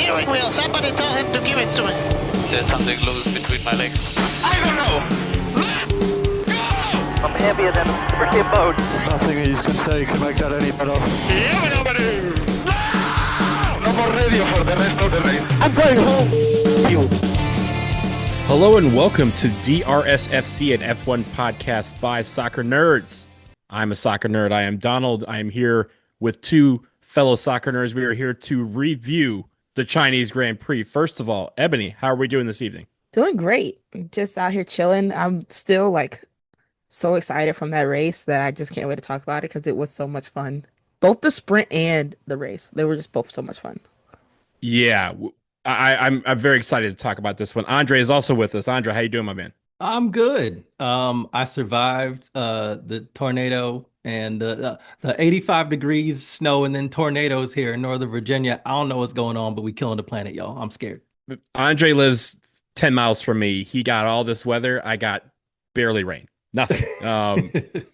steering wheel. Somebody tell him to give it to me. There's something loose between my legs. I don't know. Let go! I'm heavier than a freaking boat. Nothing he's going to say can make that any better. Yeah, nobody. No more radio for the rest of the race. I'm going home. Hello and welcome to DRSFC, an F1 podcast by soccer nerds. I'm a soccer nerd. I am Donald. I am here with two fellow soccer nerds. We are here to review the Chinese Grand Prix. First of all, Ebony, how are we doing this evening? Doing great. Just out here chilling. I'm still so excited from that race that I just can't wait to talk about it because it was so much fun. Both the sprint and the race. They were just both so much fun. Yeah, I'm very excited to talk about this one. Andre is also with us. Andre, how you doing, my man? I'm good. I survived the tornado and the 85 degrees snow and then tornadoes here in Northern Virginia. I don't know what's going on, but we killing the planet, y'all. I'm scared. Andre lives 10 miles from me. He got all this weather. I got barely rain. Nothing.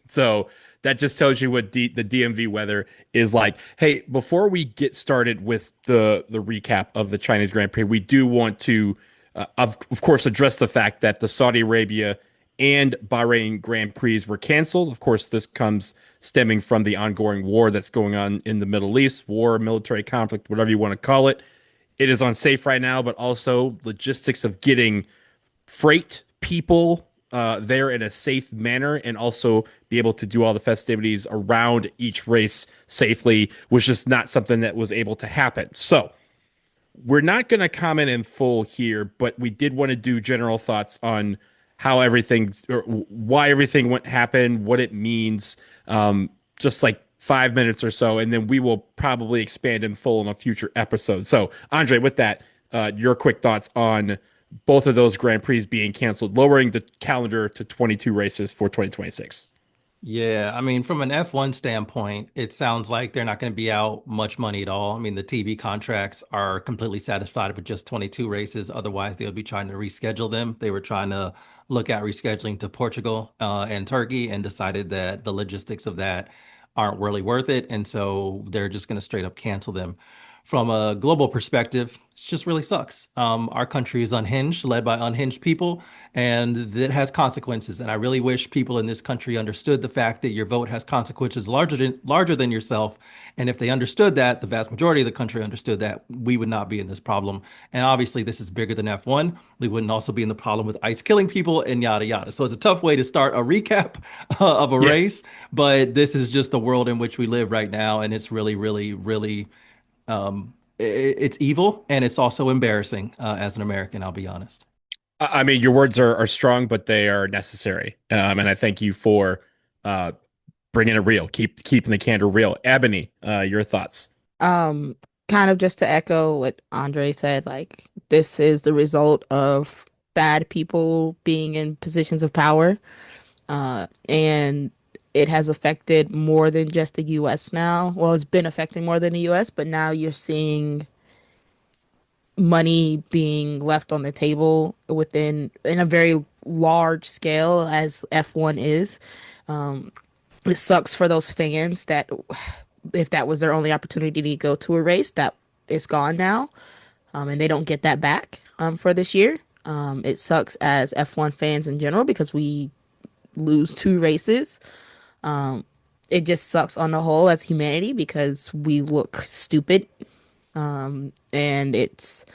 So that just tells you what the DMV weather is like. Hey, before we get started with the recap of the Chinese Grand Prix, we do want to, of course, address the fact that the Saudi Arabia and Bahrain Grand Prix were canceled. Of course, this comes stemming from the ongoing war that's going on in the Middle East, war, military conflict, whatever you want to call it. It is unsafe right now, but also logistics of getting freight, people there in a safe manner and also be able to do all the festivities around each race safely was just not something that was able to happen. So we're not going to comment in full here, but we did want to do general thoughts on how everything, or why everything happened, what it means, just like 5 minutes or so, and then we will probably expand in full in a future episode. So, Andre, with that, your quick thoughts on both of those Grand Prix being canceled, lowering the calendar to 22 races for 2026. Yeah, I mean, from an F1 standpoint, it sounds like they're not going to be out much money at all. I mean, the TV contracts are completely satisfied with just 22 races. Otherwise, they'll be trying to reschedule them. They were trying to look at rescheduling to Portugal and Turkey and decided that the logistics of that aren't really worth it. And so they're just going to straight up cancel them. From a global perspective, it just really sucks. Our country is unhinged, led by unhinged people, and it has consequences. And I really wish people in this country understood the fact that your vote has consequences larger than yourself. And if they understood that, the vast majority of the country understood that, we would not be in this problem. And obviously, this is bigger than F1. We wouldn't also be in the problem with ICE killing people and yada, yada. So it's a tough way to start a recap of a race, but this is just the world in which we live right now. And it's really, really, really it's evil, and it's also embarrassing as an American, I'll be honest. I mean, your words are strong, but they are necessary. And I thank you for bringing it real, keeping the candor real. Ebony, your thoughts? Kind of just to echo what Andre said, this is the result of bad people being in positions of power. And it has affected more than just the U.S. now. Well, it's been affecting more than the U.S., but now you're seeing money being left on the table in a very large scale as F1 is. It sucks for those fans that if that was their only opportunity to go to a race, that is gone now, and they don't get that back for this year. It sucks as F1 fans in general because we lose two races. It just sucks on the whole as humanity because we look stupid. And it's,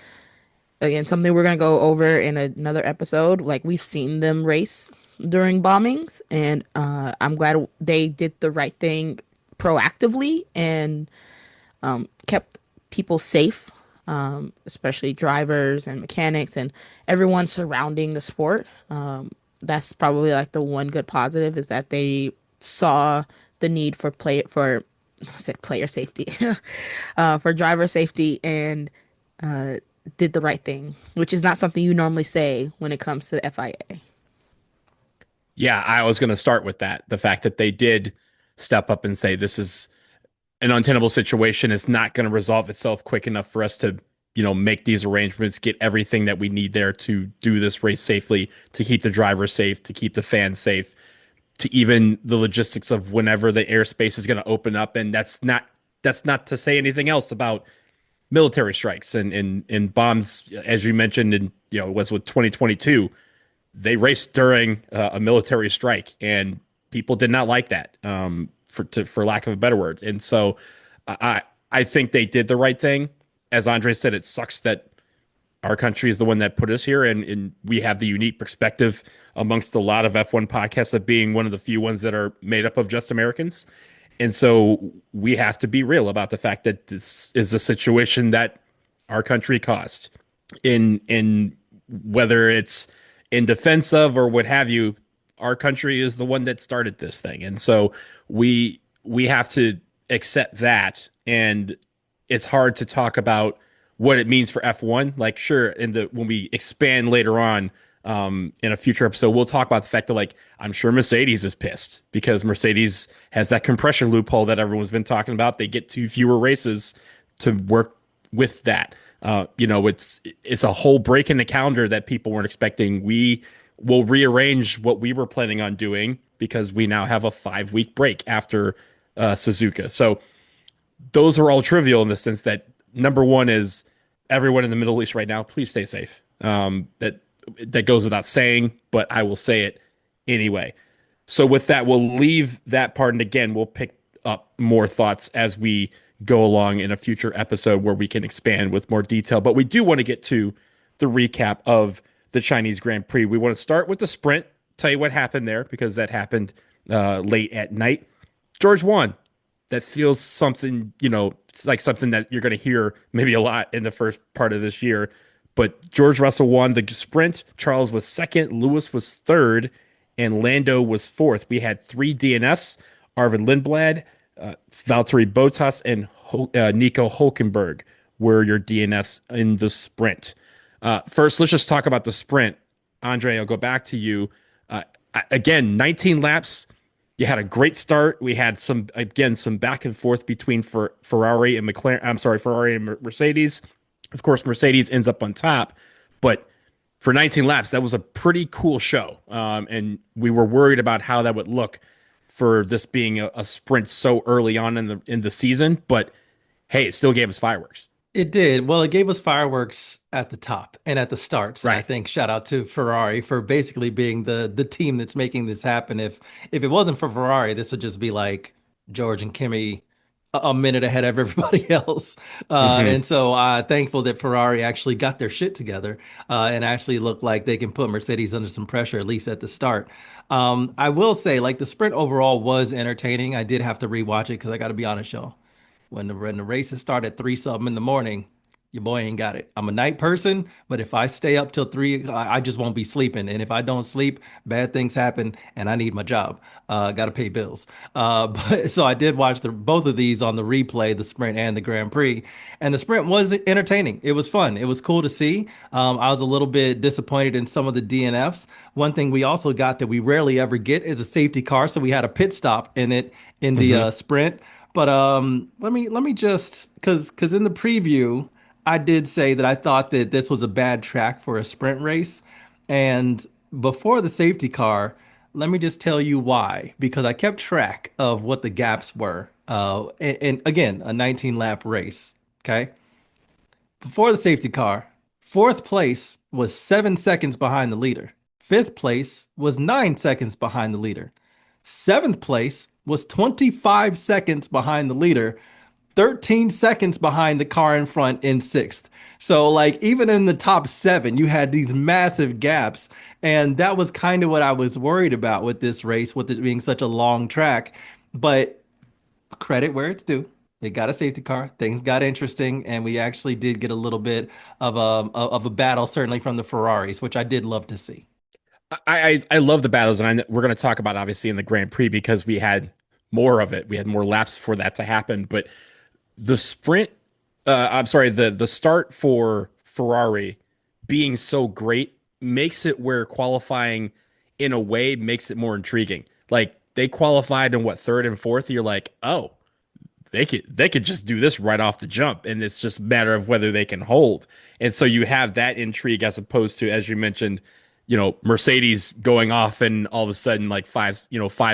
again, something we're going to go over in another episode. We've seen them race during bombings, and I'm glad they did the right thing proactively and kept people safe, especially drivers and mechanics and everyone surrounding the sport. That's probably the one good positive is that they saw the need for player safety, for driver safety, and did the right thing, which is not something you normally say when it comes to the FIA. Yeah, I was going to start with that. The fact that they did step up and say this is an untenable situation. It's not going to resolve itself quick enough for us to, make these arrangements, get everything that we need there to do this race safely, to keep the drivers safe, to keep the fans safe, to even the logistics of whenever the airspace is going to open up. And that's not to say anything else about military strikes and bombs, as you mentioned, and it was with 2022. They raced during a military strike, and people did not like that, for lack of a better word. And so, I think they did the right thing. As Andre said, it sucks that our country is the one that put us here, and we have the unique perspective amongst a lot of F1 podcasts of being one of the few ones that are made up of just Americans. And so we have to be real about the fact that this is a situation that our country caused. In whether it's in defense of or what have you, our country is the one that started this thing. And so we have to accept that. And it's hard to talk about what it means for F1. Like, sure, when we expand later on, in a future episode, we'll talk about the fact that, like, I'm sure Mercedes is pissed because Mercedes has that compression loophole that everyone's been talking about. They get too fewer races to work with that. It's a whole break in the calendar that people weren't expecting. We will rearrange what we were planning on doing because we now have a 5-week break after Suzuka. So those are all trivial in the sense that number one is everyone in the Middle East right now, please stay safe. That goes without saying, but I will say it anyway. So with that, we'll leave that part. And again, we'll pick up more thoughts as we go along in a future episode where we can expand with more detail. But we do want to get to the recap of the Chinese Grand Prix. We want to start with the sprint, tell you what happened there, because that happened late at night. George won. That feels something, it's like something that you're going to hear maybe a lot in the first part of this year. But George Russell won the sprint. Charles was second. Lewis was third. And Lando was fourth. We had 3 DNFs. Arvid Lindblad, Valtteri Bottas, and Nico Hulkenberg were your DNFs in the sprint. First, let's just talk about the sprint. Andre, I'll go back to you. Again, 19 laps. You had a great start. We had some back and forth between Ferrari and McLaren. I'm sorry, Ferrari and Mercedes. Of course, Mercedes ends up on top, but for 19 laps, that was a pretty cool show. And we were worried about how that would look for this being a sprint so early on in the season. But hey, it still gave us fireworks. It did. Well, it gave us fireworks at the top and at the starts. Right. And I think shout out to Ferrari for basically being the team that's making this happen. If it wasn't for Ferrari, this would just be like George and Kimi a minute ahead of everybody else. And so thankful that Ferrari actually got their shit together and actually looked like they can put Mercedes under some pressure, at least at the start. I will say, like, the sprint overall was entertaining. I did have to rewatch it because I got to be honest, y'all. When the races start at 3-something in the morning, your boy ain't got it. I'm a night person, but if I stay up till 3, I just won't be sleeping. And if I don't sleep, bad things happen, and I need my job. Got to pay bills. But so I did watch both of these on the replay, the sprint and the Grand Prix. And the sprint was entertaining. It was fun. It was cool to see. I was a little bit disappointed in some of the DNFs. One thing we also got that we rarely ever get is a safety car. So we had a pit stop in the sprint. But let me just because in the preview I did say that I thought that this was a bad track for a sprint race, and before the safety car, let me just tell you why. Because I kept track of what the gaps were. And again, a 19-lap race. Okay, before the safety car, 4th place was 7 seconds behind the leader. 5th place was 9 seconds behind the leader. 7th place was 25 seconds behind the leader, 13 seconds behind the car in front in 6th. So, like, even in the top 7, you had these massive gaps. And that was kind of what I was worried about with this race, with it being such a long track. But credit where it's due. They got a safety car. Things got interesting. And we actually did get a little bit of a battle, certainly from the Ferraris, which I did love to see. I love the battles, and we're going to talk about obviously in the Grand Prix because we had more of it. We had more laps for that to happen. But the sprint, the start for Ferrari being so great makes it where qualifying in a way makes it more intriguing. Like, they qualified in 3rd and 4th. You're like, oh, they could just do this right off the jump, and it's just a matter of whether they can hold. And so you have that intrigue as opposed to, as you mentioned, Mercedes going off, and all of a sudden, like 5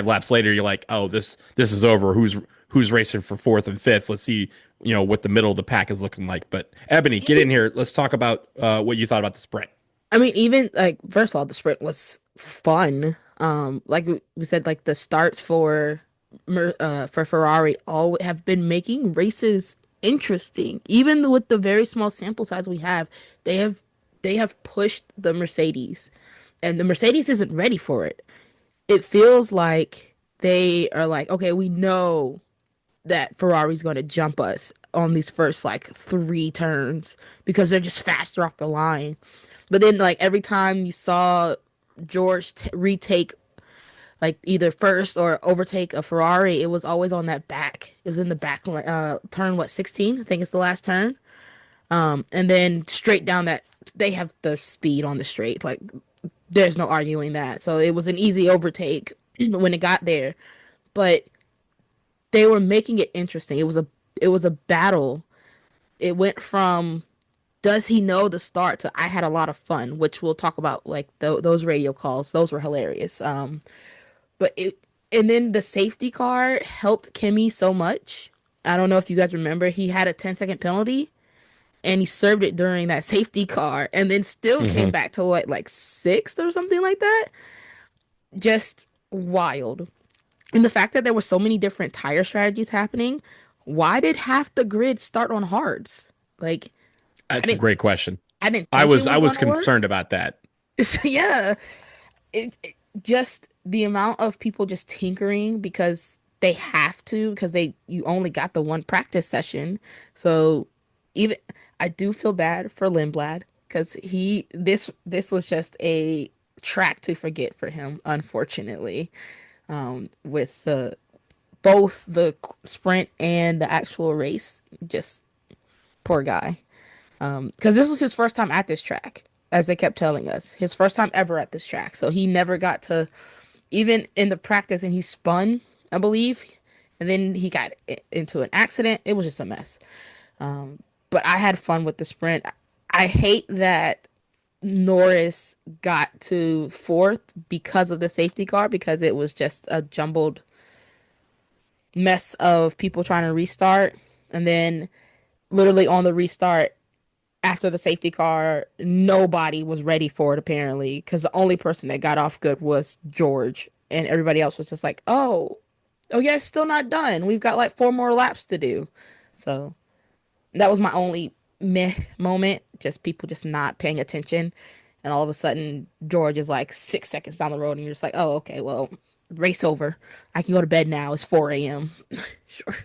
laps later, you're like, oh, this is over. Who's racing for 4th and 5th? Let's see what the middle of the pack is looking like. But Ebony, get in here. Let's talk about what you thought about the sprint. I mean, even like first of all, the sprint was fun. Like we said, like the starts for Ferrari all have been making races interesting. Even with the very small sample size we have, they have pushed the Mercedes, and the Mercedes isn't ready for it. It feels like they are like, okay, we know that Ferrari's going to jump us on these first like 3 turns because they're just faster off the line. But then, like, every time you saw George retake, like, either first or overtake a Ferrari, it was always on that back. It was in the back, turn, 16? I think it's the last turn. And then straight down that, they have the speed on the straight. Like, there's no arguing that. So it was an easy overtake when it got there. But they were making it interesting. It was a battle. It went from does he know the start to I had a lot of fun, which we'll talk about, like those radio calls. Those were hilarious. But and then the safety car helped Kimi so much. I don't know if you guys remember, he had a 10-second penalty and he served it during that safety car and then still came back to like sixth or something like that. Just wild. And the fact that there were so many different tire strategies happening, why did half the grid start on hards? Like, that's a great question. I was concerned about that. Yeah. Just the amount of people just tinkering because they have to, because you only got the one practice session. So even I do feel bad for Lindblad because this was just a track to forget for him, unfortunately. With both the sprint and the actual race, just poor guy. Because this was his first time at this track, as they kept telling us, his first time ever at this track. So he never got to, even in the practice, and he spun, I believe, and then he got into an accident. It was just a mess. But I had fun with the sprint. I hate that Norris got to fourth because of the safety car, because it was just a jumbled mess of people trying to restart. And then literally on the restart after the safety car, nobody was ready for it apparently, because the only person that got off good was George, and everybody else was just like, oh yeah, it's still not done, we've got like 4 more laps to do. So that was my only meh moment, just people just not paying attention. And all of a sudden George is like 6 seconds down the road and you're just like, oh, okay, well, race over, I can go to bed now, it's 4 a.m. Sure.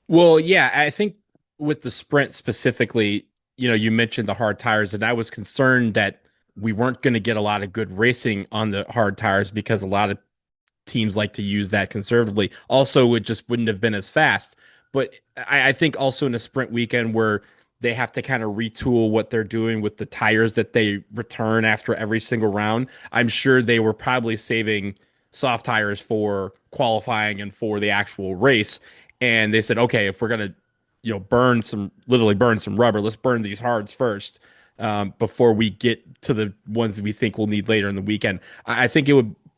Well, yeah, I think with the sprint specifically, you mentioned the hard tires, and I was concerned that we weren't going to get a lot of good racing on the hard tires because a lot of teams like to use that conservatively. Also, it just wouldn't have been as fast. But I think also in a sprint weekend where they have to kind of retool what they're doing with the tires that they return after every single round, I'm sure they were probably saving soft tires for qualifying and for the actual race. And they said, okay, if we're going to literally burn some rubber, let's burn these hards first before we get to the ones that we think we'll need later in the weekend. I think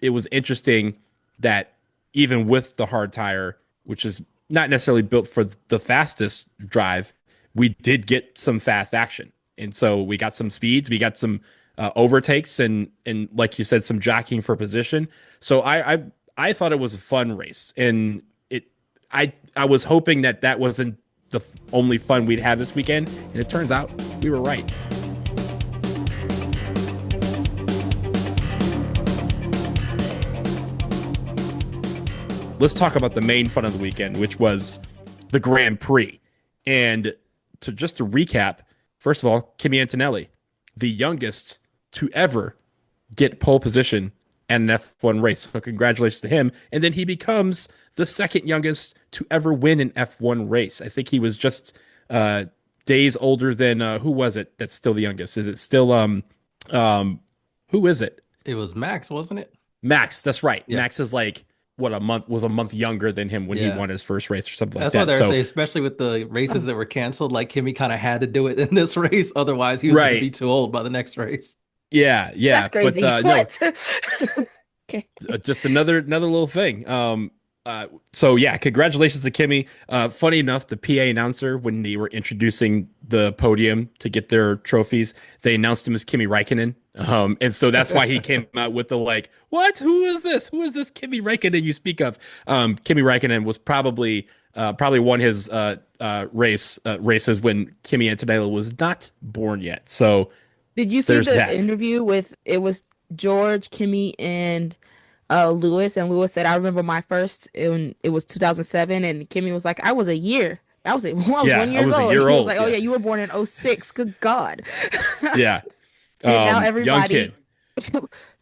it was interesting that even with the hard tire, which is not necessarily built for the fastest drive, we did get some fast action. And so we got some speeds, we got some overtakes, and like you said, some jockeying for position. So I thought it was a fun race, and I was hoping that wasn't the only fun we'd have this weekend, and it turns out we were right. Let's talk about the main fun of the weekend, which was the Grand Prix. And to recap, first of all, Kimi Antonelli, the youngest to ever get pole position at an F1 race. So congratulations to him. And then he becomes the second youngest to ever win an F1 race. I think he was just days older than who was it that's still the youngest? Is it still who is it? It was Max, wasn't it? Max, that's right. Yeah. Max is like a month younger than him when he won his first race or something like that. That's what they're saying, So especially with the races that were canceled. Like Kimi kind of had to do it in this race, otherwise he was going to be too old by the next race. Yeah. That's crazy. But, what? no, Okay. just another little thing. So yeah, congratulations to Kimmy. Funny enough, the PA announcer, when they were introducing the podium to get their trophies, they announced him as Kimi Räikkönen. And so that's why he came out with the like, what? Who is this? Who is this Kimi Räikkönen you speak of? Kimi Räikkönen was probably won his races when Kimi Antonelli was not born yet. So Did you see there's the that. interview with it was George, Kimmy, and Lewis, and Lewis said, "I remember my first, and it was 2007," and Kimmy was like, "I was a year. I was I was Yeah, 1 I years was a old." year He was old. like, "Oh Yeah, yeah, you were born in '06. Good God!" yeah. And now Young everybody, kid.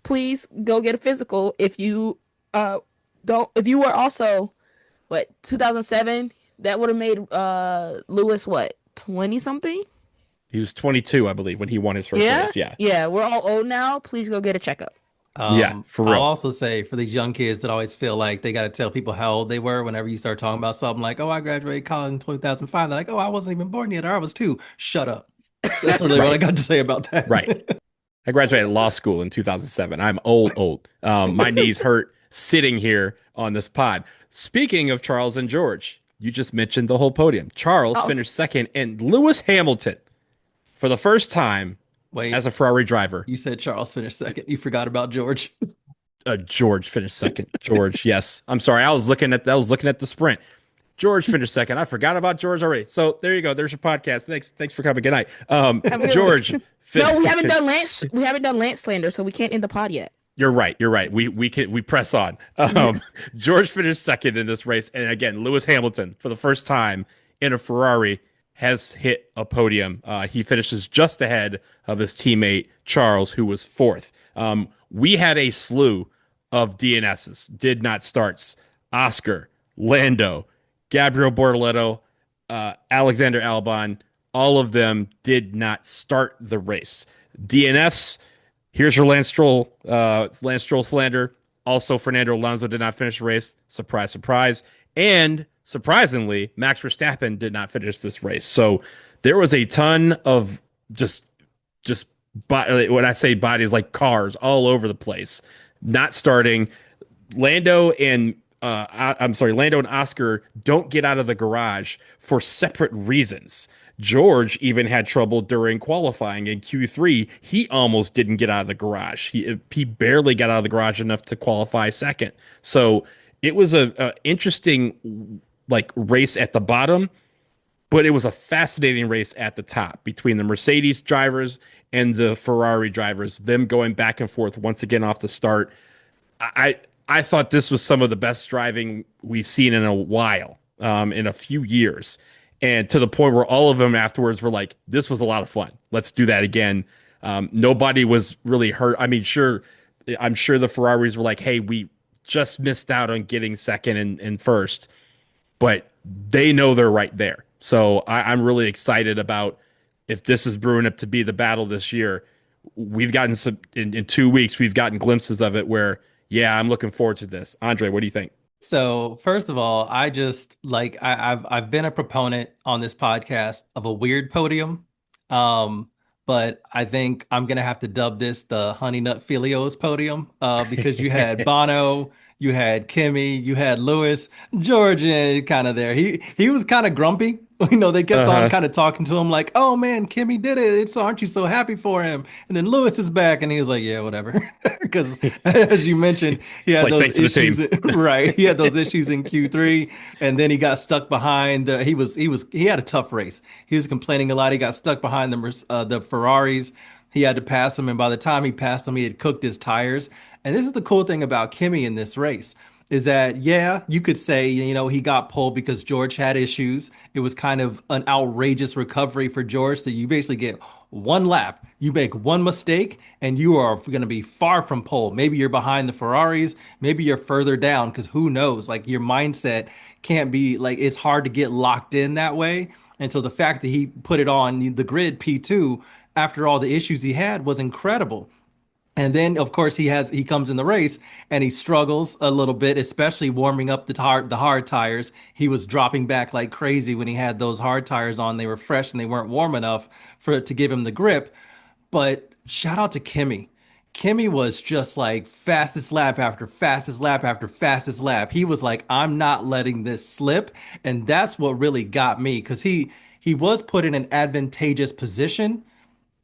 please go get a physical if you don't. If you were also what 2007, that would have made Lewis what 20 something. He was 22, I believe, when he won his first Yeah, race. Yeah, yeah, we're all old now. Please go get a checkup. yeah, for I'll real. also say for these young kids that always feel like they got to tell people how old they were whenever you start talking about something like, oh, I graduated college in 2005. They're like, oh, I wasn't even born yet, or I was two. Shut up. That's really what I Right, got to say about right. that. I graduated law school in 2007. I'm old, old. My knees hurt sitting here on this pod. Speaking of Charles and George, you just mentioned the whole podium. Charles Also, finished second, and Lewis Hamilton, for the first time as Wait, a Ferrari driver, you said Charles finished second. You forgot about George. George finished second. George, yes. I'm sorry. I was looking at the sprint. George finished second. I forgot about George already. So there you go. There's your podcast. Thanks for coming. Good night. have a good one. George. No, we haven't done Lance. We haven't done Lance slander, so we can't end the pod yet. You're right. You're right. We press on. George finished second in this race, and again, Lewis Hamilton for the first time in a Ferrari has hit a podium. He finishes just ahead of his teammate Charles, who was fourth. We had a slew of DNSs, did not starts. Oscar, Lando, Gabriel Bortoleto, Alexander Albon, all of them did not start the race. DNFs. Here's your Lance Stroll slander. Also, Fernando Alonso did not finish the race. Surprise, surprise. And surprisingly, Max Verstappen did not finish this race. So there was a ton of just when I say bodies, like cars all over the place, not starting. Lando and I'm sorry, Lando and Oscar don't get out of the garage for separate reasons. George even had trouble during qualifying in Q3. He almost didn't get out of the garage. He barely got out of the garage enough to qualify second. So it was a interesting like race at the bottom, but it was a fascinating race at the top between the Mercedes drivers and the Ferrari drivers, them going back and forth once again off the start. I I thought this was some of the best driving we've seen in a while, in a few years, and to the point where all of them afterwards were like, "This was a lot of fun. Let's do that again." Nobody was really hurt. I mean, sure, I'm sure the Ferraris were like, "Hey, we just missed out on getting second and first," but they know they're right there. So I'm really excited about if this is brewing up to be the battle this year. We've gotten some in 2 weeks. We've gotten glimpses of it where, yeah, I'm looking forward to this. Andre, what do you think? So first of all, I just like I've been a proponent on this podcast of a weird podium. Um, but I think I'm gonna have to dub this the Honey Nut Filios podium, because you had Bono, you had Kimmy, you had Lewis, George kind of there. He was kind of grumpy. You know, they kept on Uh-huh. kind of talking to him like, "Oh man, Kimmy did it. It's aren't you so happy for him?" And then Lewis is back, and he was like, "Yeah, whatever," because as you mentioned, he It's had like, those thanks to the issues, team. right? He had those issues in Q3, and then he got stuck behind. He had a tough race. He was complaining a lot. He got stuck behind the Ferraris. He had to pass them, and by the time he passed them, he had cooked his tires. And this is the cool thing about Kimmy in this race is that, yeah, you could say, you know, he got pulled because George had issues. It was kind of an outrageous recovery for George that you basically get one lap. You make one mistake and you are going to be far from pole. Maybe you're behind the Ferraris. Maybe you're further down because who knows? Like your mindset can't be like, it's hard to get locked in that way. And so the fact that he put it on the grid P2 after all the issues he had was incredible. And then, of course, he comes in the race and he struggles a little bit, especially warming up the hard tires. He was dropping back like crazy when he had those hard tires on. They were fresh and they weren't warm enough for it to give him the grip. But shout out to Kimmy. Kimi was just like fastest lap after fastest lap after fastest lap. He was like, I'm not letting this slip. And that's what really got me because he was put in an advantageous position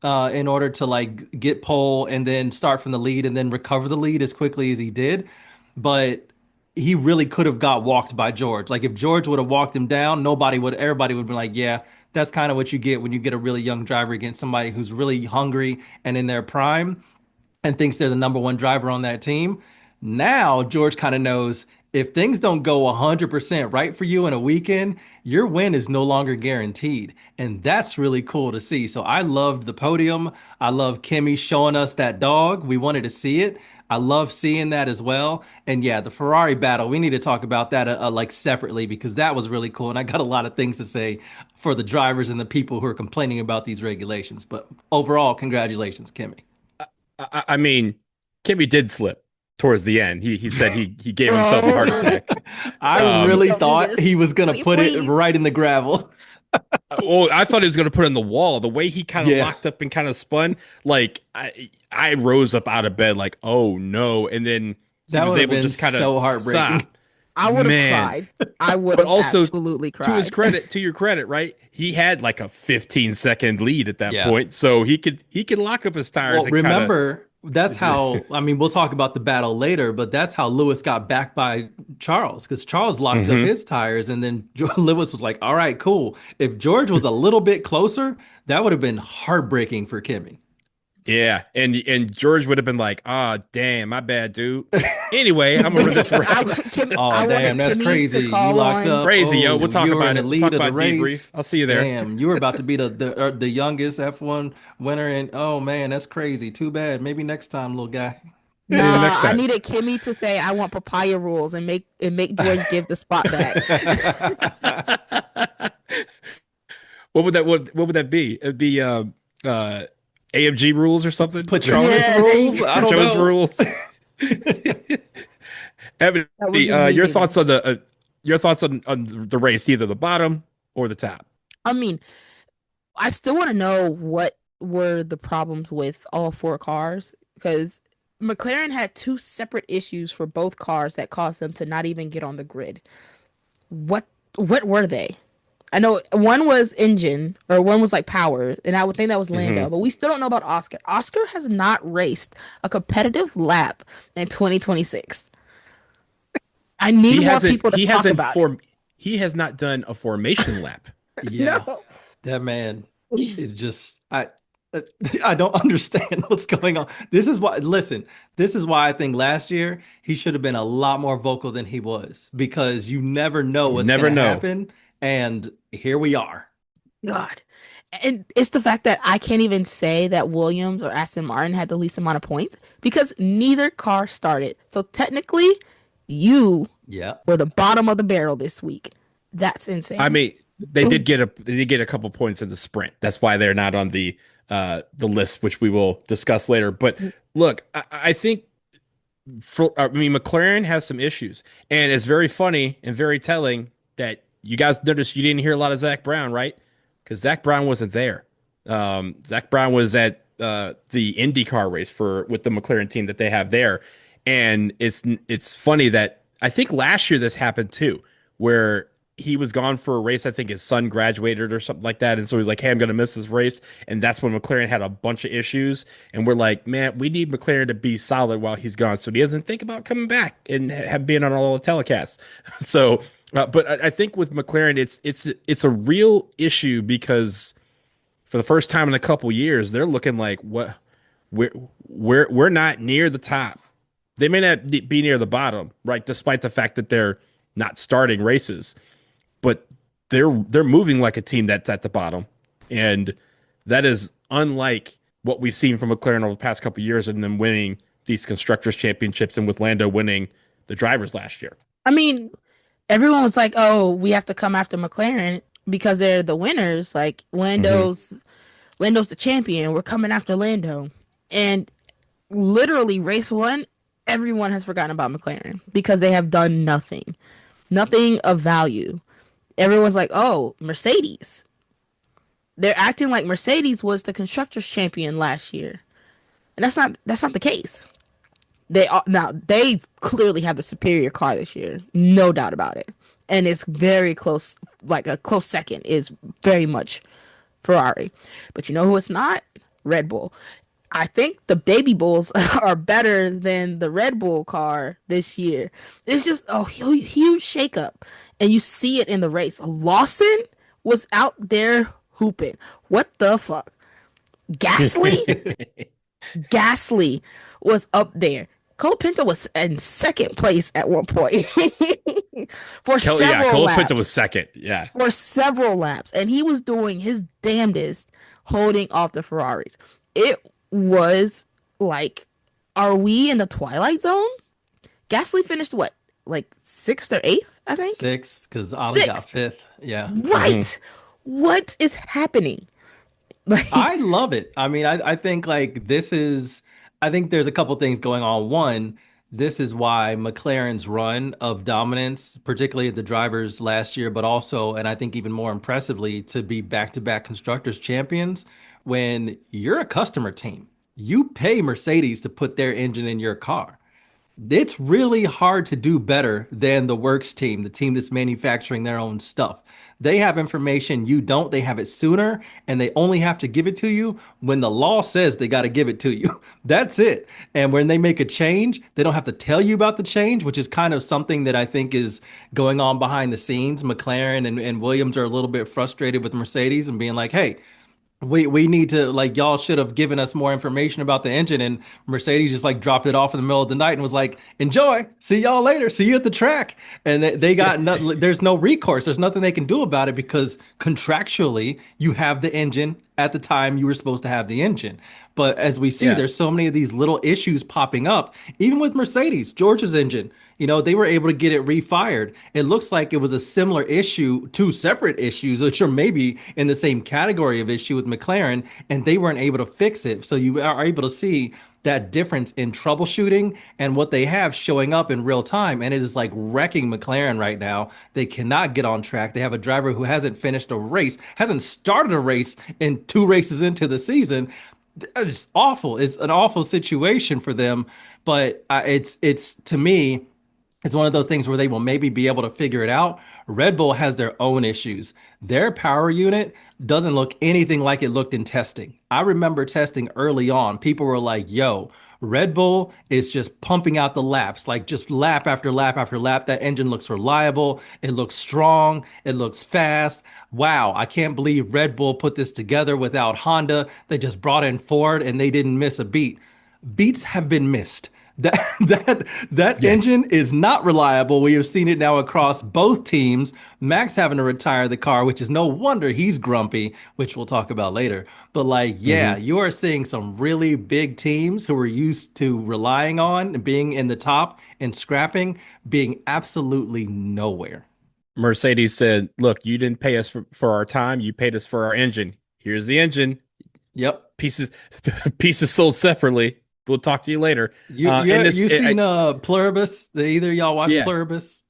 in order to like get pole and then start from the lead and then recover the lead as quickly as he did. But he really could have got walked by George. Like if George would have walked him down, everybody would be like, yeah, that's kind of what you get when you get a really young driver against somebody who's really hungry and in their prime and thinks they're the number one driver on that team. Now George kind of knows if things don't go 100% right for you in a weekend, your win is no longer guaranteed. And that's really cool to see. So I loved the podium. I love Kimi showing us that dog. We wanted to see it. I love seeing that as well. And yeah, the Ferrari battle, we need to talk about that like separately because that was really cool. And I got a lot of things to say for the drivers and the people who are complaining about these regulations. But overall, congratulations, Kimi. I mean, Kimmy did slip towards the end. He said he gave himself a heart attack. I really thought he was gonna put it right in the gravel. Well, I thought he was going to put it in the wall. The way he kind of locked up and kind of spun, like I rose up out of bed, like, oh no, and then he was able to just kind of so heartbreaking. Stop. I would have cried. I would have absolutely cried. To your credit, right? He had like a 15-second lead at that point, so he could lock up his tires. Well, remember, that's how. I mean, we'll talk about the battle later, but that's how Lewis got back by Charles because Charles locked up his tires, and then Lewis was like, "All right, cool." If George was a little bit closer, that would have been heartbreaking for Kimi. Yeah, and George would have been like, "Ah, damn, my bad, dude." Anyway, I'm over this race. Oh, damn, that's crazy. You locked up. Crazy, yo. We'll talk about it. Talk about debrief. I'll see you there. Damn, you were about to be the youngest F1 winner, and oh man, that's crazy. Too bad. Maybe next time, little guy. No, I needed Kimi to say I want papaya rules and make George give the spot back. What would that be? It'd be AMG rules or something? Patronus rules? I don't Patronus know. rules. Ebony, your thoughts on the race, either the bottom or the top? I mean, I still want to know what were the problems with all four cars because McLaren had two separate issues for both cars that caused them to not even get on the grid. What were they? I know one was engine or one was like power, and I would think that was Lando, but we still don't know about Oscar. Oscar has not raced a competitive lap in 2026. I need more people to talk about it. He has not done a formation lap. Yeah, no. That man is just I don't understand what's going on. This is why I think last year he should have been a lot more vocal than he was because you never know what's going to happen. And here we are. God. And it's the fact that I can't even say that Williams or Aston Martin had the least amount of points because neither car started. So technically, you were the bottom of the barrel this week. That's insane. I mean, they did get a couple points in the sprint. That's why they're not on the list, which we will discuss later. But look, I think McLaren has some issues, and it's very funny and very telling that you guys noticed you didn't hear a lot of Zach Brown, right? Because Zach Brown wasn't there. Zach Brown was at the IndyCar race with the McLaren team that they have there, and it's funny that I think last year this happened too, where he was gone for a race. I think his son graduated or something like that, and so he's like, "Hey, I'm going to miss this race," and that's when McLaren had a bunch of issues, and we're like, "Man, we need McLaren to be solid while he's gone, so he doesn't think about coming back and have been on all the telecasts." So. But I think with McLaren, it's a real issue because for the first time in a couple years, they're looking like we're not near the top. They may not be near the bottom, right? Despite the fact that they're not starting races, but they're moving like a team that's at the bottom, and that is unlike what we've seen from McLaren over the past couple of years, and them winning these constructors championships, and with Lando winning the drivers last year. I mean. Everyone was like, "Oh, we have to come after McLaren because they're the winners. Like Lando's the champion. We're coming after Lando." And literally, race one, everyone has forgotten about McLaren because they have done nothing of value. Everyone's like, "Oh, Mercedes." They're acting like Mercedes was the constructors champion last year. and that's not the case. They clearly have the superior car this year, no doubt about it, and it's very close. Like a close second is very much Ferrari, but you know who it's not? Red Bull. I think the Baby Bulls are better than the Red Bull car this year. It's just a huge shakeup, and you see it in the race. Lawson was out there hooping. What the fuck? Gasly, Gasly was up there. Colapinto was in second place at one point for several laps. Colapinto was second. Yeah, for several laps, and he was doing his damnedest holding off the Ferraris. It was like, are we in the Twilight Zone? Gasly finished what, like sixth or eighth? I think sixth, because Ollie got fifth. Yeah, right. What is happening? Like, I love it. I mean, I think like this is. I think there's a couple things going on. One, this is why McLaren's run of dominance, particularly the drivers last year, but also, and I think even more impressively, to be back-to-back constructors champions. When you're a customer team, you pay Mercedes to put their engine in your car. It's really hard to do better than the works team, the team that's manufacturing their own stuff. They have information you don't. They have it sooner, and they only have to give it to you when the law says they got to give it to you. That's it. And when they make a change, they don't have to tell you about the change, which is kind of something that I think is going on behind the scenes. McLaren and Williams are a little bit frustrated with Mercedes and being like, hey, we need to, like, y'all should have given us more information about the engine. And Mercedes just like dropped it off in the middle of the night and was like, enjoy, see y'all later, see you at the track. And they got nothing. There's no recourse, there's nothing they can do about it, because contractually you have the engine at the time you were supposed to have the engine. But as we see, there's so many of these little issues popping up, even with Mercedes, George's engine. You know, they were able to get it refired. It looks like it was a similar issue, two separate issues, which are maybe in the same category of issue with McLaren, and they weren't able to fix it. So you are able to see that difference in troubleshooting and what they have showing up in real time. And it is like wrecking McLaren right now. They cannot get on track. They have a driver who hasn't finished a race, hasn't started a race in 2 races into the season. It's awful. It's an awful situation for them. But it's to me, it's one of those things where they will maybe be able to figure it out. Red Bull has their own issues. Their power unit doesn't look anything like it looked in testing. I remember testing early on. People were like, yo, Red Bull is just pumping out the laps, like just lap after lap after lap. That engine looks reliable. It looks strong. It looks fast. Wow, I can't believe Red Bull put this together without Honda. They just brought in Ford and they didn't miss a beat. Beats have been missed. That engine is not reliable. We have seen it now across both teams. Max having to retire the car, which is no wonder he's grumpy, which we'll talk about later. But like, you are seeing some really big teams who are used to relying on and being in the top and scrapping, being absolutely nowhere. Mercedes said, look, you didn't pay us for our time. You paid us for our engine. Here's the engine. Yep. Pieces sold separately. We'll talk to you later. You seen Pluribus? Either of y'all watch Pluribus?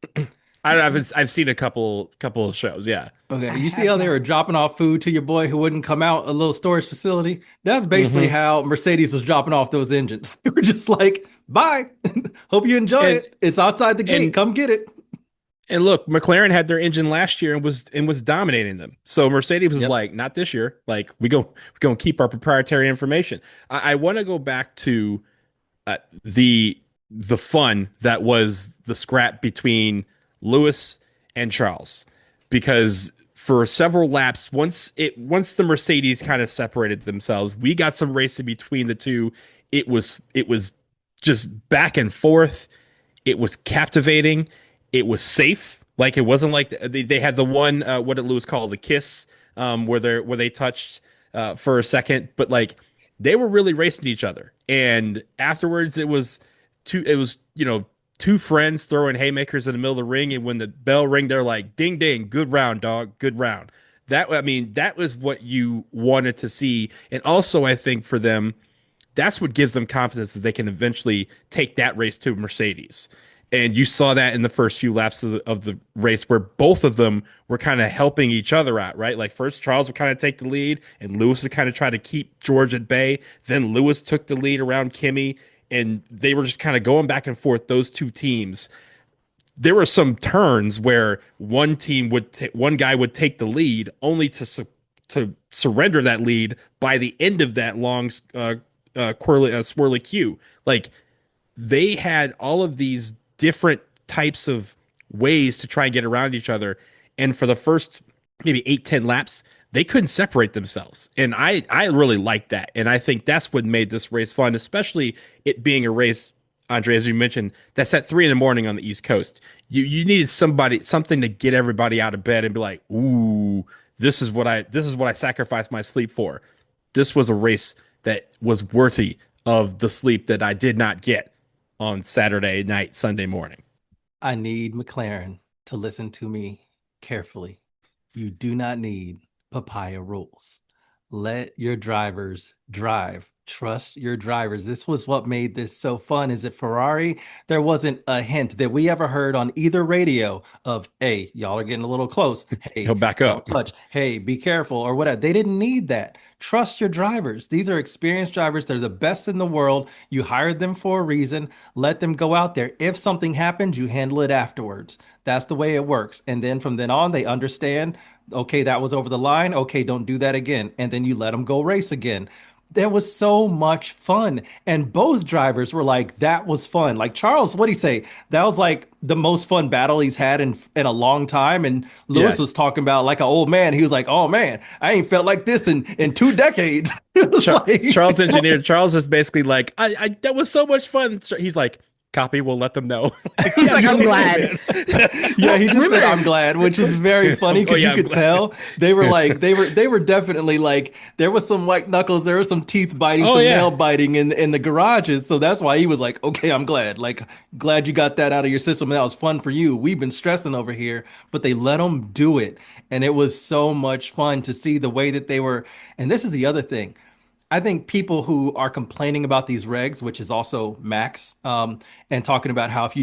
I've seen a couple of shows. Yeah. Okay. You see how they were dropping off food to your boy who wouldn't come out, a little storage facility? That's basically how Mercedes was dropping off those engines. They were just like, bye. Hope you enjoy it. It's outside the gate. Come get it. And look, McLaren had their engine last year and was dominating them. So Mercedes was like, not this year. Like we're going to keep our proprietary information. I want to go back to the fun that was the scrap between Lewis and Charles, because for several laps, once the Mercedes kind of separated themselves, we got some racing between the two. It was just back and forth. It was captivating. It was safe. Like it wasn't like they had the one what did Lewis call the kiss, where they touched for a second, but like they were really racing each other. And afterwards, it was two friends throwing haymakers in the middle of the ring, and when the bell rang, they're like, "Ding ding, good round, dog, good round." That was what you wanted to see, and also I think for them, that's what gives them confidence that they can eventually take that race to Mercedes. And you saw that in the first few laps of the race where both of them were kind of helping each other out, right? Like first Charles would kind of take the lead and Lewis would kind of try to keep George at bay. Then Lewis took the lead around Kimi and they were just kind of going back and forth, those two teams. There were some turns where one guy would take the lead only to surrender that lead by the end of that long swirly queue. Like they had all of these different types of ways to try and get around each other. And for the first maybe 8-10 laps, they couldn't separate themselves. And I really like that. And I think that's what made this race fun, especially it being a race, Andre, as you mentioned, that's at 3 a.m. on the East Coast. You needed something to get everybody out of bed and be like, ooh, this is what I sacrificed my sleep for. This was a race that was worthy of the sleep that I did not get on Saturday night, Sunday morning. I need McLaren to listen to me carefully. You do not need papaya rules. Let your drivers drive. Trust your drivers. This was what made this so fun. Is that Ferrari, there wasn't a hint that we ever heard on either radio of, hey, y'all are getting a little close. Hey, he'll back up. Touch. Hey, be careful or whatever. They didn't need that. Trust your drivers. These are experienced drivers. They're the best in the world. You hired them for a reason. Let them go out there. If something happens, you handle it afterwards. That's the way it works. And then from then on, they understand, okay, that was over the line. Okay, don't do that again. And then you let them go race again. There was so much fun. And both drivers were like, that was fun. Like Charles, what'd he say? That was like the most fun battle he's had in a long time. And Lewis was talking about like an old man. He was like, oh man, I ain't felt like this in 2 decades. Charles is basically like, I that was so much fun. He's like, copy, we'll let them know. He's like, I'm glad. Yeah, he just said I'm glad, which is very funny because you could tell they were like they were definitely like there was some white knuckles, there was some teeth biting, some nail biting in the garages. So that's why he was like, okay, I'm glad. Like, glad you got that out of your system. And that was fun for you. We've been stressing over here, but they let them do it. And it was so much fun to see the way that they were. And this is the other thing. I think people who are complaining about these regs, which is also Max, and talking about how if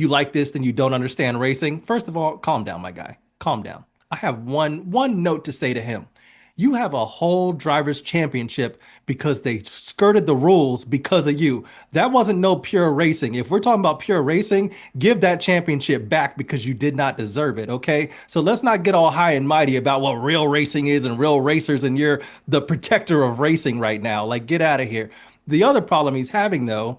you like this, then you don't understand racing. First of all, calm down, my guy. Calm down. I have one note to say to him. You have a whole drivers' championship because they skirted the rules because of you. That wasn't no pure racing. If we're talking about pure racing, give that championship back because you did not deserve it, okay? So let's not get all high and mighty about what real racing is and real racers and you're the protector of racing right now. Like, get out of here. The other problem he's having, though,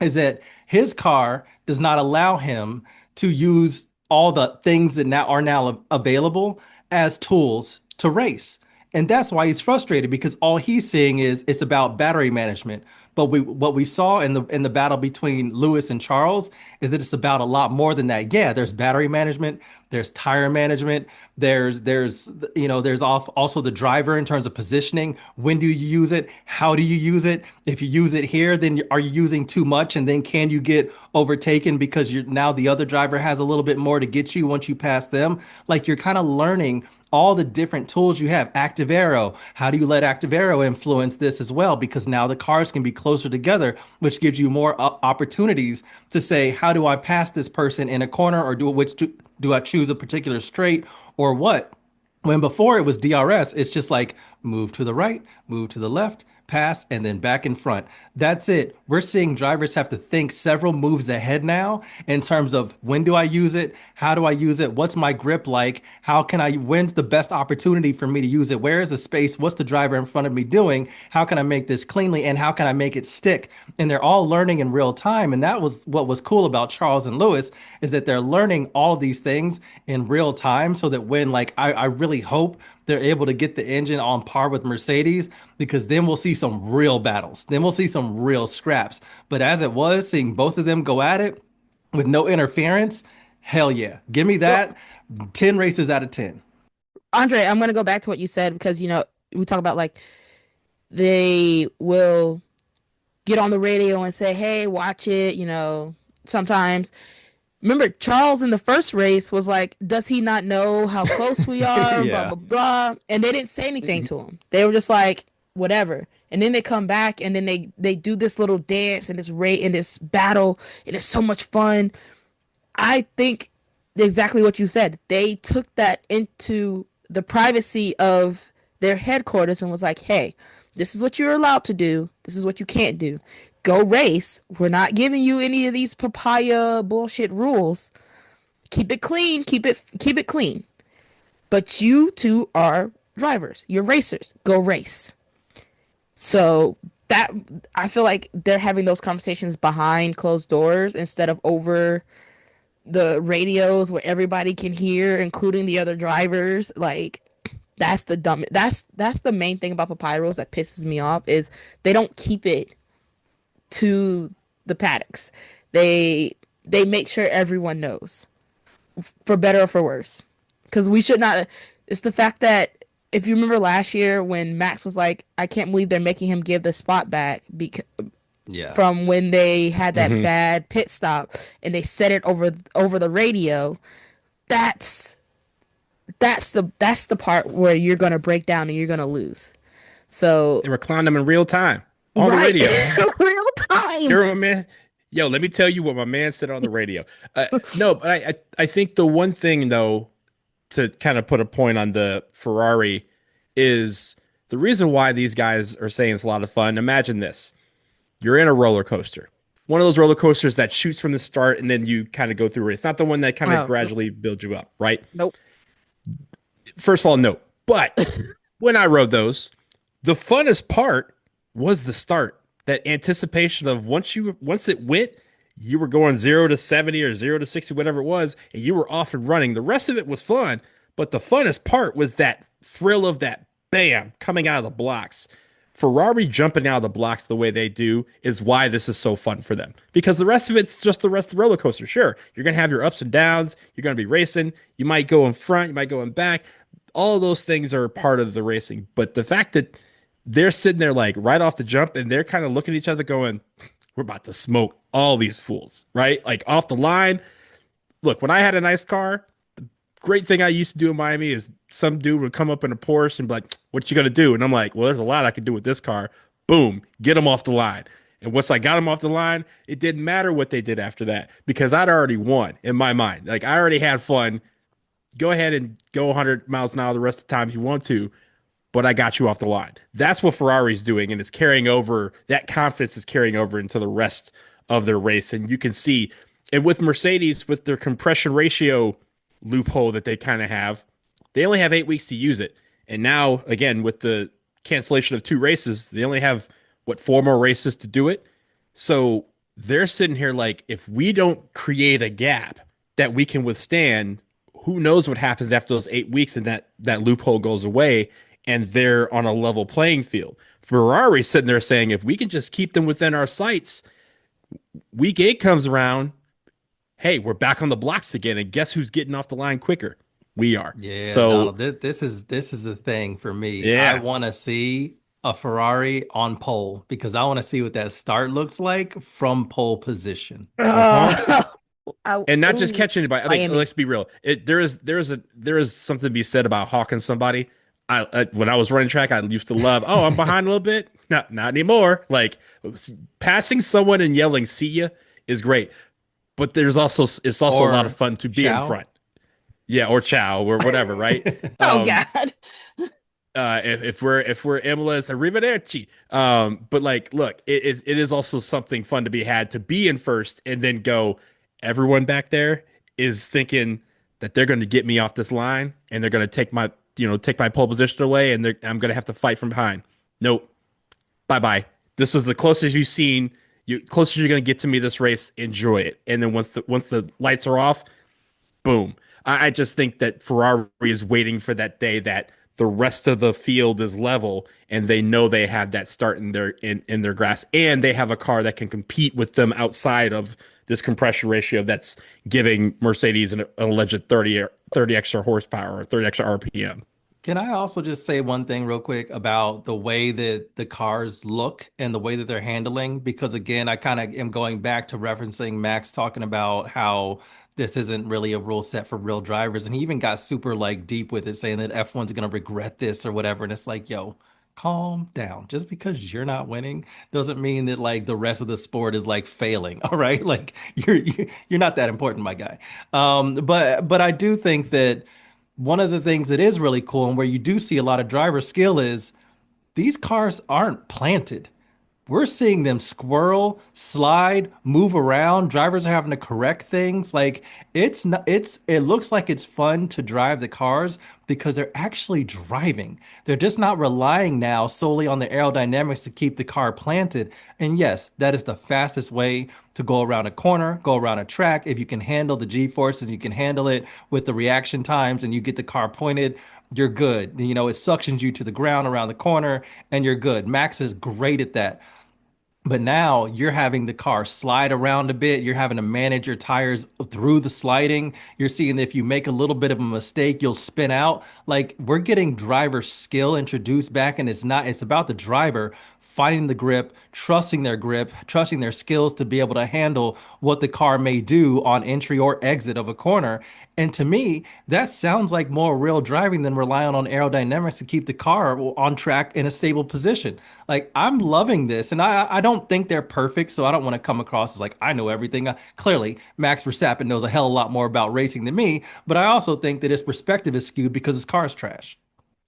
is that his car does not allow him to use all the things that are now available as tools to race. And that's why he's frustrated because all he's seeing is it's about battery management. But what we saw in the battle between Lewis and Charles is that it's about a lot more than that. Yeah, there's battery management, there's tire management, there's also the driver in terms of positioning. When do you use it? How do you use it? If you use it here, then are you using too much? And then can you get overtaken because now the other driver has a little bit more to get you once you pass them? Like, you're kind of learning all the different tools you have. Active aero. How do you let active aero influence this as well? Because now the cars can be closer together, which gives you more opportunities to say, how do I pass this person in a corner, or do I choose a particular straight or what? When before it was DRS, it's just like move to the right, move to the left, pass, and then back in front. That's it. We're seeing drivers have to think several moves ahead now in terms of when do I use it? How do I use it? What's my grip like? When's the best opportunity for me to use it? Where is the space? What's the driver in front of me doing? How can I make this cleanly? And how can I make it stick? And they're all learning in real time. And that was what was cool about Charles and Lewis, is that they're learning all of these things in real time, so that when, like, I really hope they're able to get the engine on par with Mercedes, because then we'll see some real battles. Then we'll see some real scraps. But as it was, seeing both of them go at it with no interference, hell yeah. Give me that. 10 races out of 10. Andre, I'm going to go back to what you said, because, we talk about, like, they will get on the radio and say, hey, watch it, sometimes. Remember, Charles in the first race was like, does he not know how close we are? Yeah. Blah, blah, blah. And they didn't say anything to him. They were just like, whatever. And then they come back and then they do this little dance and this rate and this battle and it's so much fun. I think exactly what you said. They took that into the privacy of their headquarters and was like, "Hey, this is what you're allowed to do. This is what you can't do. Go race. We're not giving you any of these papaya bullshit rules. Keep it clean. Keep it clean. But you two are drivers. You're racers. Go race." So that I feel like they're having those conversations behind closed doors instead of over the radios where everybody can hear, including the other drivers. Like that's the main thing about papyrus that pisses me off is they don't keep it to the paddocks. They make sure everyone knows, for better or for worse. Because we should not. It's the fact that if you remember last year when Max was like, "I can't believe they're making him give the spot back," because Yeah. from when they had that bad pit stop and they said it over the radio. That's the part where you're gonna break down and you're gonna lose. So They were clowning them in real time on right. the radio. Real time. You're my man. Yo, let me tell you what my man said on the radio. No, but I think the one thing though, to kind of put a point on the Ferrari, is the reason why these guys are saying it's a lot of fun. Imagine this: you're in a roller coaster, one of those roller coasters that shoots from the start and then you kind of go through it. It's not the one that kind of gradually builds you up, right? Nope. First of all, no. But when I rode those, the funnest part was the start. That anticipation of once it went, you were going 0 to 70 or 0 to 60, whatever it was, and you were off and running. The rest of it was fun, but the funnest part was that thrill of that bam coming out of the blocks. Ferrari jumping out of the blocks the way they do is why this is so fun for them. Because the rest of it's just the rest of the roller coaster. Sure, you're going to have your ups and downs. You're going to be racing. You might go in front. You might go in back. All of those things are part of the racing. But the fact that they're sitting there like right off the jump and they're kind of looking at each other going, we're about to smoke all these fools, right? Like off the line. Look, when I had a nice car, the great thing I used to do in Miami is some dude would come up in a Porsche and be like, what you gonna do? And I'm like, well, there's a lot I can do with this car. Boom, get him off the line. And once I got him off the line, it didn't matter what they did after that because I'd already won in my mind. Like I already had fun. Go ahead and go 100 miles an hour the rest of the time if you want to, but I got you off the line. That's what Ferrari's doing, and it's carrying over. That confidence is carrying over into the rest of their race, and you can see. And with Mercedes, with their compression ratio loophole that they kind of have, they only have 8 weeks to use it. And now, again, with the cancellation of 2 races, they only have, 4 more races to do it. So they're sitting here like, if we don't create a gap that we can withstand, who knows what happens after those 8 weeks and that loophole goes away and they're on a level playing field. Ferrari's sitting there saying, if we can just keep them within our sights, week 8 comes around, hey, we're back on the blocks again, and guess who's getting off the line quicker? We are. Yeah. So this is the thing for me. Yeah. I want to see a Ferrari on pole because I want to see what that start looks like from pole position. and not just catch anybody. Like, let's be real. There is something to be said about hawking somebody. When I was running track, I used to love, oh, I'm behind a little bit. Not anymore. Like passing someone and yelling, see ya is great. But it's also a lot of fun to be in front. Yeah, or ciao or whatever, right? God. If we're MLS, arrivederci. But like, look, it is also something fun to be had to be in first and then go. Everyone back there is thinking that they're going to get me off this line and they're going to take my pole position away and I'm going to have to fight from behind. Nope. Bye-bye. This was the closest you've seen. Closest you're going to get to me this race. Enjoy it. And then once the lights are off, boom. I just think that Ferrari is waiting for that day that the rest of the field is level and they know they have that start in their grasp and they have a car that can compete with them outside of this compression ratio that's giving Mercedes an alleged 30 extra horsepower or 30 extra RPM. Can I also just say one thing real quick about the way that the cars look and the way that they're handling? Because again, I kind of am going back to referencing Max talking about how this isn't really a rule set for real drivers. And he even got super like deep with it, saying that F1's going to regret this or whatever. And it's like, yo, calm down. Just because you're not winning doesn't mean that like the rest of the sport is like failing. All right, like you're not that important, my guy. But I do think that one of the things that is really cool and where you do see a lot of driver skill is these cars aren't planted. We're seeing them squirrel, slide, move around. Drivers are having to correct things. Like it's not, it looks like it's fun to drive the cars because they're actually driving. They're just not relying now solely on the aerodynamics to keep the car planted. And yes, that is the fastest way to go around a corner, go around a track. If you can handle the G-forces, you can handle it with the reaction times and you get the car pointed, you're good. You know, it suctions you to the ground around the corner and you're good. Max is great at that. But now you're having the car slide around a bit. You're having to manage your tires through the sliding. You're seeing that if you make a little bit of a mistake, you'll spin out. Like we're getting driver skill introduced back, and it's about the driver finding the grip, trusting their skills to be able to handle what the car may do on entry or exit of a corner. And to me, that sounds like more real driving than relying on aerodynamics to keep the car on track in a stable position. Like I'm loving this, and I don't think they're perfect, so I don't want to come across as like I know everything. Clearly, Max Verstappen knows a hell of a lot more about racing than me, but I also think that his perspective is skewed because his car is trash.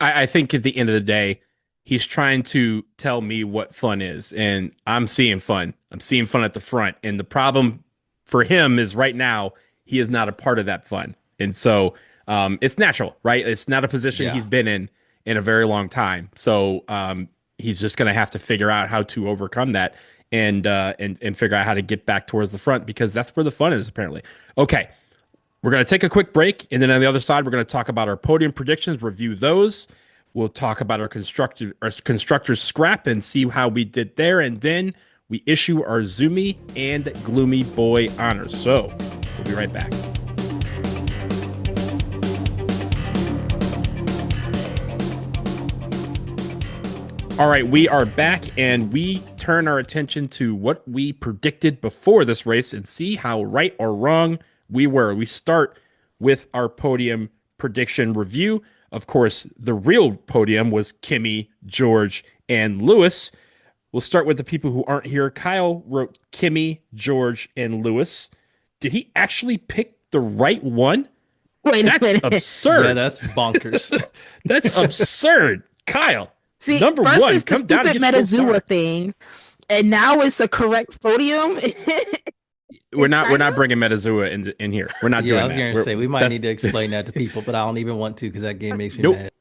I think at the end of the day, he's trying to tell me what fun is, and I'm seeing fun. I'm seeing fun at the front, and the problem for him is right now he is not a part of that fun, and so it's natural, right? It's not a position he's been in a very long time, so he's just going to have to figure out how to overcome that and figure out how to get back towards the front because that's where the fun is apparently. Okay, we're going to take a quick break, and then on the other side, we're going to talk about our podium predictions, review those. We'll talk about our constructors scrap and see how we did there. And then we issue our Zoomy and Gloomy Boy honors. So we'll be right back. All right, we are back and we turn our attention to what we predicted before this race and see how right or wrong we were. We start with our podium prediction review. Of course, the real podium was Kimi, George, and Lewis. We'll start with the people who aren't here. Kyle wrote Kimi, George, and Lewis. Did he actually pick the right one? Wait a minute. That's absurd. Yeah, that's bonkers. That's absurd. Kyle, See, number first one, it's the come down stupid and get your Metazua car. thing, and now it's the correct podium. We're not bringing Metazua in here. We're not doing I was that. going to say we might need to explain that to people, but I don't even want to because that game makes me Nope. mad.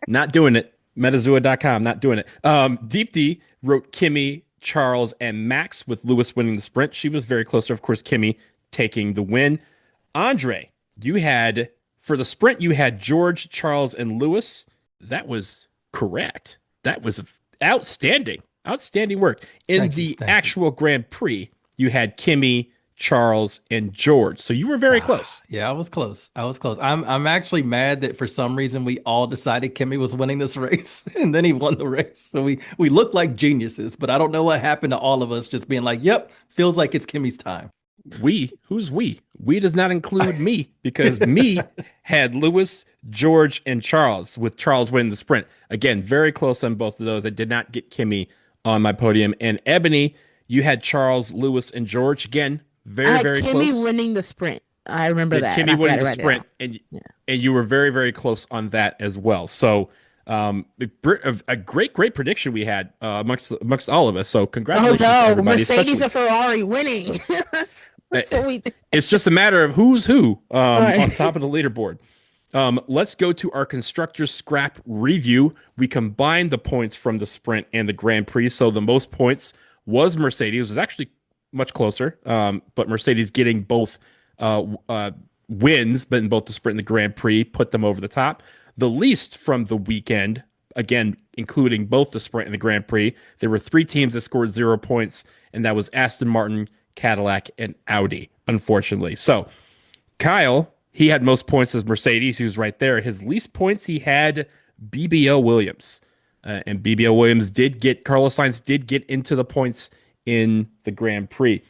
Not doing it. Metazua.com, not doing it. Deep D wrote Kimi, Charles, and Max with Lewis winning the sprint. She was very close to, of course, Kimi taking the win. Andre, you had, for the sprint, you had George, Charles, and Lewis. That was correct. That was outstanding. Outstanding work. In the actual Grand Prix, you had Kimi, Charles, and George. So you were very close. Yeah, I was close. I'm actually mad that for some reason we all decided Kimi was winning this race and then he won the race. So we looked like geniuses, but I don't know what happened to all of us just being like, yep, feels like it's Kimi's time. Who's we? We does not include me because me had Lewis, George, and Charles with Charles winning the sprint. Again, very close on both of those. I did not get Kimi on my podium. And Ebony, you had Charles, Lewis, and George. Again, very Kimi close. winning the sprint. I remember that. Kimi winning the sprint, and you were very close on that as well. So a great prediction we had amongst all of us. So congratulations, to everybody, Mercedes and Ferrari winning. That's what we did. It's just a matter of who's who on top of the leaderboard. Let's go to our constructors scrap review. We combined the points from the sprint and the Grand Prix. So the most points was Mercedes. It was actually much closer, but Mercedes getting both wins, but in both the sprint and the Grand Prix, put them over the top. The least from the weekend, again, including both the sprint and the Grand Prix, there were 3 teams that scored 0 points, and that was Aston Martin, Cadillac, and Audi, unfortunately. So Kyle, he had most points as Mercedes. He was right there. His least points, he had BBO Williams. And BBO Williams Carlos Sainz did get into the points in the Grand Prix.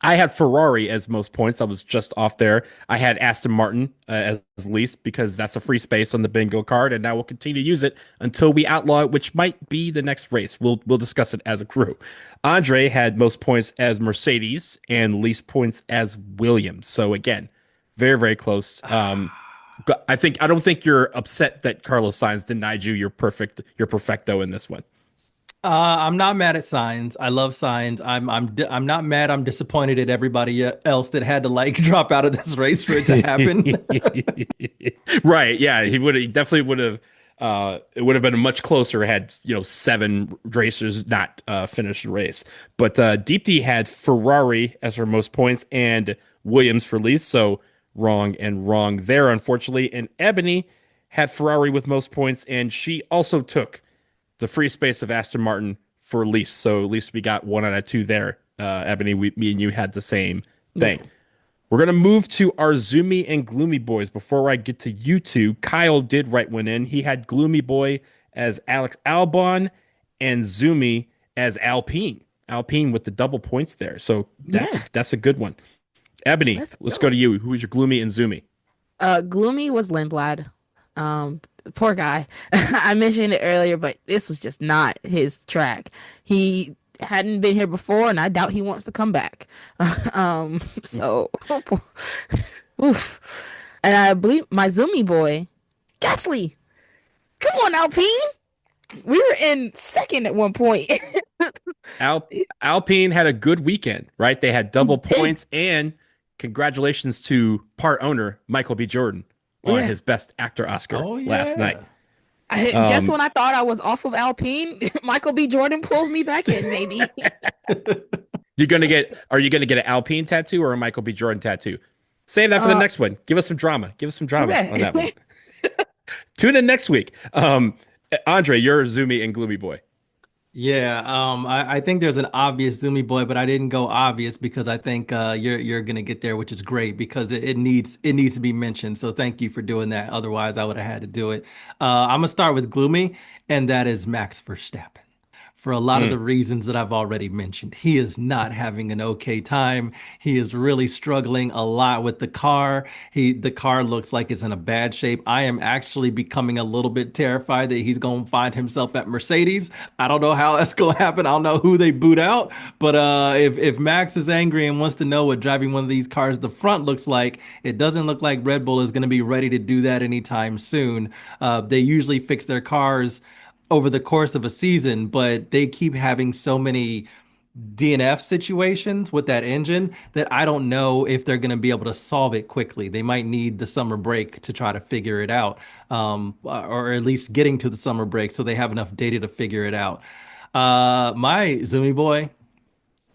I had Ferrari as most points. I was just off there. I had Aston Martin as least because that's a free space on the bingo card, and now we'll continue to use it until we outlaw it, which might be the next race. We'll discuss it as a crew. Andre had most points as Mercedes and least points as Williams. So again, very very close. I don't think you're upset that Carlos Sainz denied you your perfecto in this one. I'm not mad at signs. I love signs. I'm not mad. I'm disappointed at everybody else that had to like drop out of this race for it to happen. Right. Yeah. He definitely would have, it would have been much closer had, 7 racers not finished the race. But Deep D had Ferrari as her most points and Williams for least. So wrong and wrong there, unfortunately. And Ebony had Ferrari with most points, and she also took the free space of Aston Martin for least. So at least we got 1 out of 2 there. Ebony, me and you had the same thing. Yeah. We're going to move to our Zoomy and Gloomy boys. Before I get to you two, Kyle did write one in. He had Gloomy boy as Alex Albon and Zoomy as Alpine. Alpine with the double points there. So that's a good one. Ebony, let's go to you. Who is your Gloomy and Zoomy? Gloomy was Lindblad. Poor guy. I mentioned it earlier, but this was just not his track. He hadn't been here before, and I doubt he wants to come back. So, oof. And I believe my Zoomy boy, Gasly. Come on, Alpine. We were in second at one point. Alpine had a good weekend, right? They had double points, and congratulations to part owner Michael B. Jordan on his Best Actor Oscar last night. Just when I thought I was off of Alpine, Michael B. Jordan pulls me back in, maybe. Are you gonna get an Alpine tattoo or a Michael B. Jordan tattoo? Save that for the next one. Give us some drama. On that one. Tune in next week. Andre, you're Zoomy and Gloomy boy. Yeah, I think there's an obvious Zoomy boy, but I didn't go obvious because I think you're gonna get there, which is great because it needs to be mentioned. So thank you for doing that. Otherwise, I would have had to do it. I'm gonna start with Gloomy, and that is Max Verstappen. For a lot of the reasons that I've already mentioned. He is not having an okay time. He is really struggling a lot with the car. The car looks like it's in a bad shape. I am actually becoming a little bit terrified that he's going to find himself at Mercedes. I don't know how that's going to happen. I don't know who they boot out. But if Max is angry and wants to know what driving one of these cars the front looks like, it doesn't look like Red Bull is going to be ready to do that anytime soon. They usually fix their cars over the course of a season, but they keep having so many DNF situations with that engine that I don't know if they're going to be able to solve it quickly. They might need the summer break to try to figure it out, or at least getting to the summer break so they have enough data to figure it out. My Zoomy boy,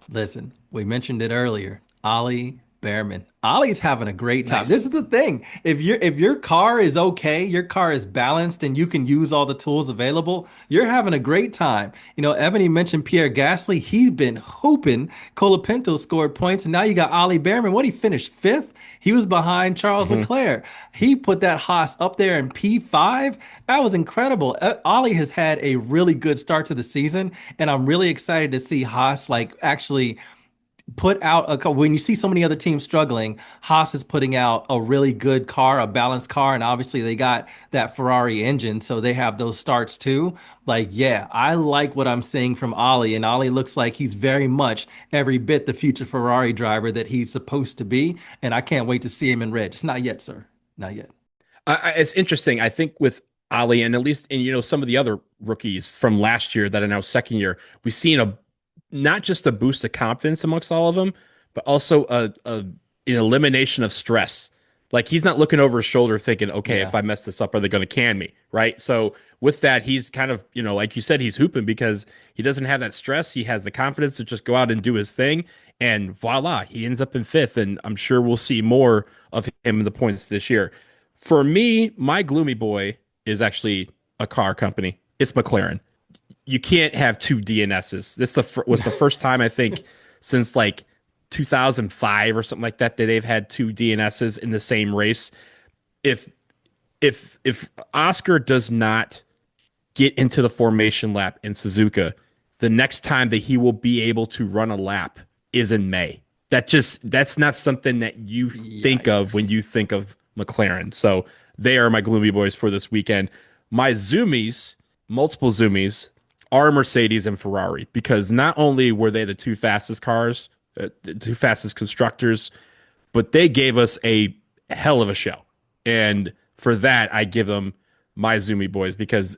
listen, we mentioned it earlier, Ollie Behrman. Ollie's having a great time. Nice. This is the thing. If your car is okay, your car is balanced, and you can use all the tools available, you're having a great time. Ebony mentioned Pierre Gasly. He's been hooping. Colapinto scored points, and now you got Ollie Behrman. What, he finished 5th? He was behind Charles Leclerc. He put that Haas up there in P5. That was incredible. Ollie has had a really good start to the season, and I'm really excited to see Haas actually put out when you see so many other teams struggling, Haas is putting out a really good car, a balanced car, and obviously they got that Ferrari engine, so they have those starts too. I like what I'm seeing from Ollie, and Ollie looks like he's very much every bit the future Ferrari driver that he's supposed to be, and I can't wait to see him in red. Just not yet, sir. Not yet. It's interesting. I think with Ollie, and at least in some of the other rookies from last year that are now second year, we've seen not just a boost of confidence amongst all of them, but also an elimination of stress. Like, he's not looking over his shoulder thinking, okay, if I mess this up, are they going to can me? Right. So with that, he's kind of, like you said, he's hooping because he doesn't have that stress. He has the confidence to just go out and do his thing. And voila, he ends up in 5th. And I'm sure we'll see more of him in the points this year. For me, my Gloomy boy is actually a car company. It's McLaren. You can't have 2 DNSs. This was the first time, I think, since 2005 or something like that they've had 2 DNSs in the same race. If Oscar does not get into the formation lap in Suzuka, the next time that he will be able to run a lap is in May. that's not something that you think of when you think of McLaren. So they are my gloomy boys for this weekend. My zoomies, multiple zoomies, are Mercedes and Ferrari, because not only were they the two fastest cars, the two fastest constructors, but they gave us a hell of a show. And for that, I give them my zoomie boys, because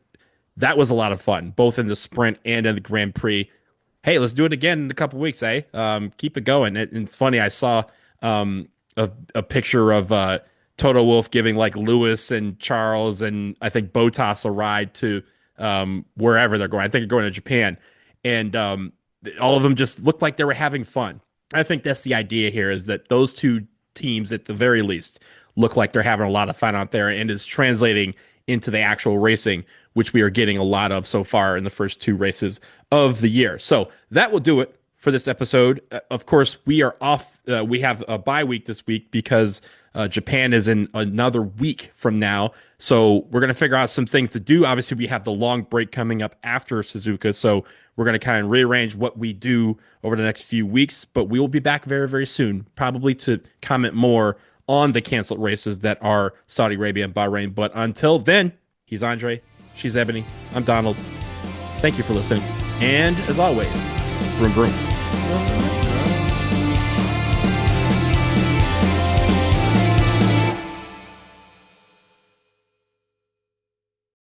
that was a lot of fun, both in the sprint and in the Grand Prix. Hey, let's do it again in a couple weeks, eh? Keep it going. And it's funny, I saw a picture of Toto Wolff giving like Lewis and Charles and I think Bottas a ride to wherever they're going. I think they're going to Japan. And all of them just looked like they were having fun. I think that's the idea here, is that those two teams, at the very least, look like they're having a lot of fun out there, and is translating into the actual racing, which we are getting a lot of so far in the first two races of the year. So that will do it for this episode. Of course, we are off. We have a bye week this week because Japan is in another week from now. So we're going to figure out some things to do. Obviously, we have the long break coming up after Suzuka. So we're going to kind of rearrange what we do over the next few weeks. But we will be back very, very soon, probably to comment more on the canceled races that are Saudi Arabia and Bahrain. But until then, he's Andre, she's Ebony, I'm Donald. Thank you for listening. And as always, vroom vroom.